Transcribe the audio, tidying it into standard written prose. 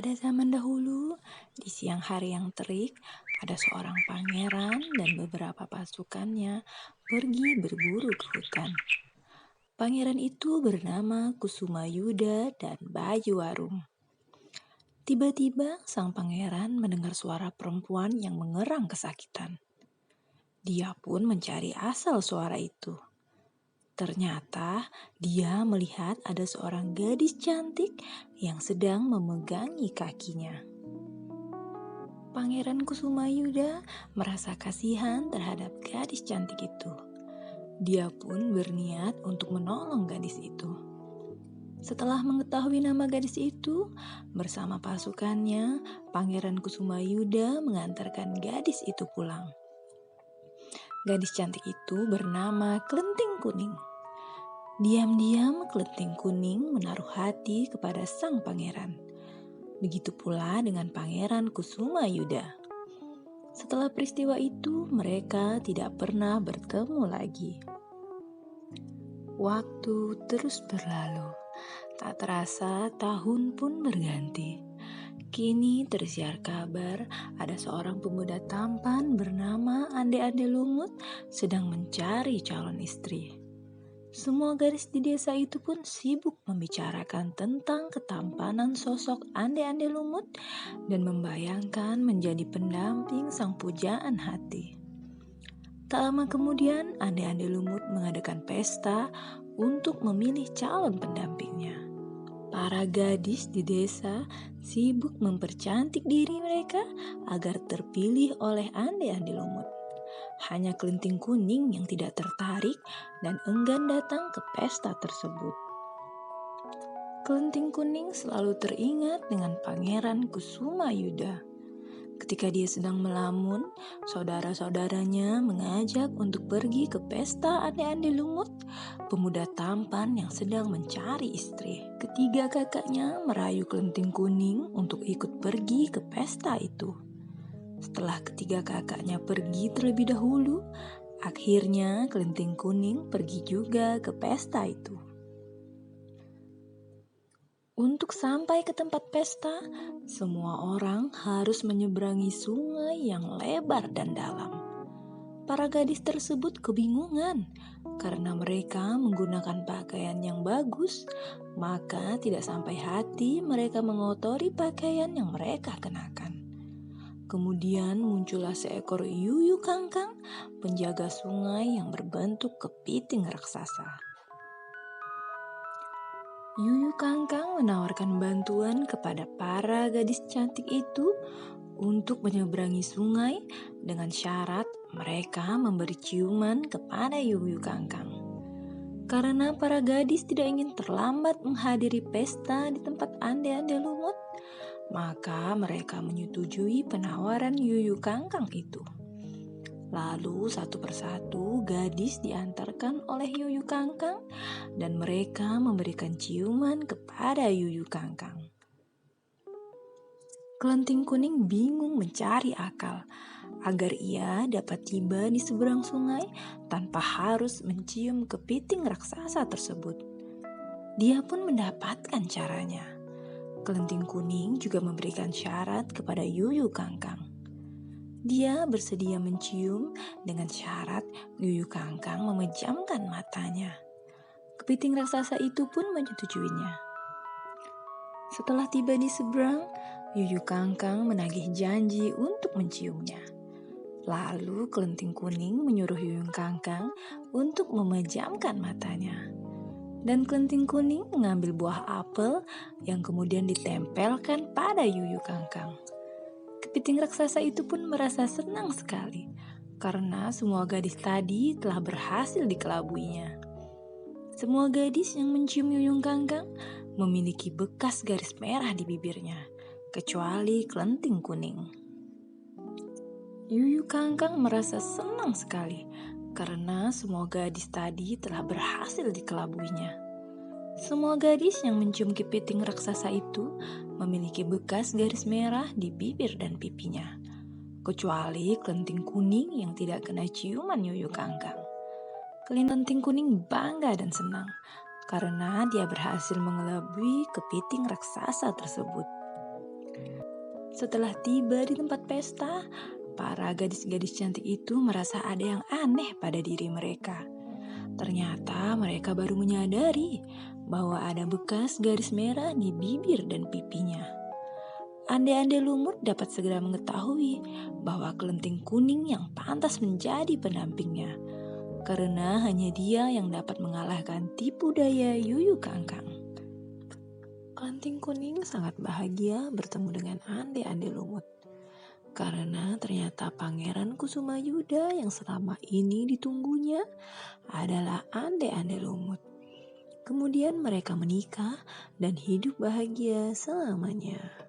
Pada zaman dahulu, di siang hari yang terik, ada seorang pangeran dan beberapa pasukannya pergi berburu ke hutan. Pangeran itu bernama Kusuma Yuda dan Bayu Warum. Tiba-tiba sang pangeran mendengar suara perempuan yang mengerang kesakitan. Dia pun mencari asal suara itu. Ternyata dia melihat ada seorang gadis cantik yang sedang memegangi kakinya. Pangeran Kusuma Yuda merasa kasihan terhadap gadis cantik itu. Dia pun berniat untuk menolong gadis itu. Setelah mengetahui nama gadis itu, bersama pasukannya, Pangeran Kusuma Yuda mengantarkan gadis itu pulang. Gadis cantik itu bernama Kelenting Kuning. Diam-diam Kelenting Kuning menaruh hati kepada sang pangeran. Begitu pula dengan Pangeran Kusuma Yuda. Setelah peristiwa itu, mereka tidak pernah bertemu lagi. Waktu terus berlalu. Tak terasa tahun pun berganti. Kini tersiar kabar ada seorang pemuda tampan bernama Ande-Ande Lumut sedang mencari calon istri. Semua gadis di desa itu pun sibuk membicarakan tentang ketampanan sosok Ande-Ande Lumut dan membayangkan menjadi pendamping sang pujaan hati. Tak lama kemudian, Ande-Ande Lumut mengadakan pesta untuk memilih calon pendampingnya. Para gadis di desa sibuk mempercantik diri mereka agar terpilih oleh Ande-Ande Lumut. Hanya Kelenting Kuning yang tidak tertarik dan enggan datang ke pesta tersebut. Kelenting Kuning selalu teringat dengan Pangeran Kusuma Yuda. Ketika dia sedang melamun, saudara-saudaranya mengajak untuk pergi ke pesta Ande-Ande Lumut, pemuda tampan yang sedang mencari istri. Ketiga kakaknya merayu Kelenting Kuning untuk ikut pergi ke pesta itu. Setelah ketiga kakaknya pergi terlebih dahulu, akhirnya Kelenting Kuning pergi juga ke pesta itu. Untuk sampai ke tempat pesta, semua orang harus menyeberangi sungai yang lebar dan dalam. Para gadis tersebut kebingungan karena mereka menggunakan pakaian yang bagus, maka tidak sampai hati mereka mengotori pakaian yang mereka kenakan. Kemudian muncullah seekor yuyu kangkang, penjaga sungai yang berbentuk kepiting raksasa. Yuyu kangkang menawarkan bantuan kepada para gadis cantik itu untuk menyeberangi sungai dengan syarat mereka memberi ciuman kepada yuyu kangkang. Karena para gadis tidak ingin terlambat menghadiri pesta di tempat Ande-Ande Lumut, maka mereka menyetujui penawaran yuyu kangkang itu. Lalu satu persatu gadis diantarkan oleh yuyu kangkang dan mereka memberikan ciuman kepada yuyu kangkang. Kelenting Kuning bingung mencari akal agar ia dapat tiba di seberang sungai tanpa harus mencium kepiting raksasa tersebut. Dia pun mendapatkan caranya. Kelenting Kuning juga memberikan syarat kepada yuyu kangkang. Dia bersedia mencium dengan syarat yuyu kangkang memejamkan matanya. Kepiting raksasa itu pun menyetujuinya. Setelah tiba di seberang, yuyu kangkang menagih janji untuk menciumnya. Lalu Kelenting Kuning menyuruh yuyu kangkang untuk memejamkan matanya. Dan Kelenting Kuning mengambil buah apel yang kemudian ditempelkan pada yuyu kangkang. Kepiting raksasa itu pun merasa senang sekali karena semua gadis tadi telah berhasil dikelabuinya. Semua gadis yang mencium yuyu kangkang memiliki bekas garis merah di bibirnya, kecuali Kelenting Kuning. Yuyu kangkang merasa senang sekali karena semua gadis tadi telah berhasil dikelabuinya. Semua gadis yang mencium kepiting raksasa itu memiliki bekas garis merah di bibir dan pipinya, kecuali Kelenting Kuning yang tidak kena ciuman yuyu kangkang. Kelenting Kuning bangga dan senang karena dia berhasil mengelabui kepiting raksasa tersebut. Setelah tiba di tempat pesta, para gadis-gadis cantik itu merasa ada yang aneh pada diri mereka. Ternyata mereka baru menyadari bahwa ada bekas garis merah di bibir dan pipinya. Ande-ande lumut dapat segera mengetahui bahwa kelenting kuning yang pantas menjadi pendampingnya, karena hanya dia yang dapat mengalahkan tipu daya Yuyu Kangkang. Kelenting kuning sangat bahagia bertemu dengan ande-ande lumut, karena ternyata Pangeran Kusuma Yuda yang selama ini ditunggunya adalah ande-ande lumut. Kemudian mereka menikah dan hidup bahagia selamanya.